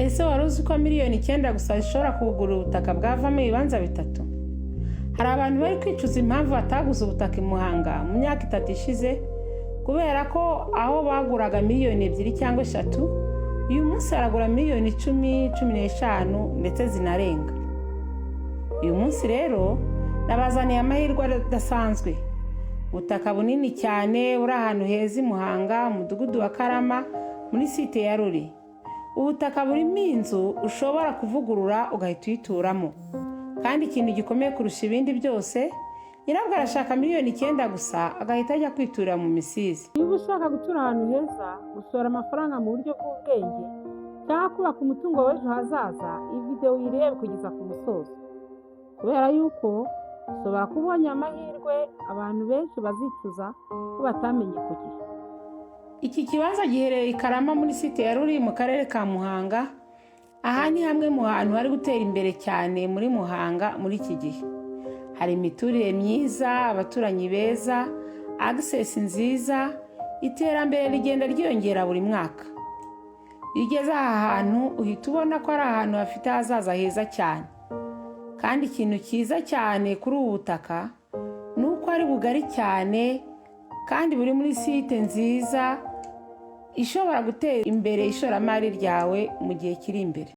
Ese wari uzi ko miliyoni 9 gusa zishobora kugura ubutaka bwavamo ibibanza 3? Hari abantu bari kwicuza impamvu bataguze ubutaka i Muhanga mu myaka 3 ishize kubera ko aho baguraga miliyoni 2 cyangwa 3, uyu munsi aragura miliyoni 10, 15 ndetse zinarenga. Uyu munsi rero nabazaniye amahirwe adasanzwe. Ubutaka bunini cyane uri ahantu heza i Muhanga, umudugudu wa Karama, muri site ya Ruri. Ubutaka burimo inzu ushobora kuvugurura ugahita uyituramo. Kandi ikintu gikomeye kurusha ibindi byose, nyirabwo arashaka miliyoni 9 gusa agahita ajya kwiturira mu Misizi. Niba ushaka gutura ahantu heza, gushora amafaranga mu buryo bw'ubwenge, cyangwa kubaka umutungo w'ejo hazaza, iyi video uyirebe kugeza ku musozo. Kubera yuko ushobora kubona amahirwe abantu benshi bazicuza ko batamenye ku gihe. Iki kibanza giherereye i Karama muri site ya Ruri mu karere ka Muhanga. Aha ni hamwe mu hantu hari gutera imbere cyane muri Muhanga muri iki gihe. Hari imiturire myiza, abaturanyi beza, access nziza, iterambere rigenda ryiyongera buri mwaka. Iyo ugeze aha hantu uhita ubona ko ari ahantu hafite ahazaza heza cyane. Kandi ikintu cyiza cyane kuri ubu butaka ni uko ari bugari cyane kandi buri muri site nziza ishobora gutera imbere ishoramari ryawe mu gihe kiri imbere.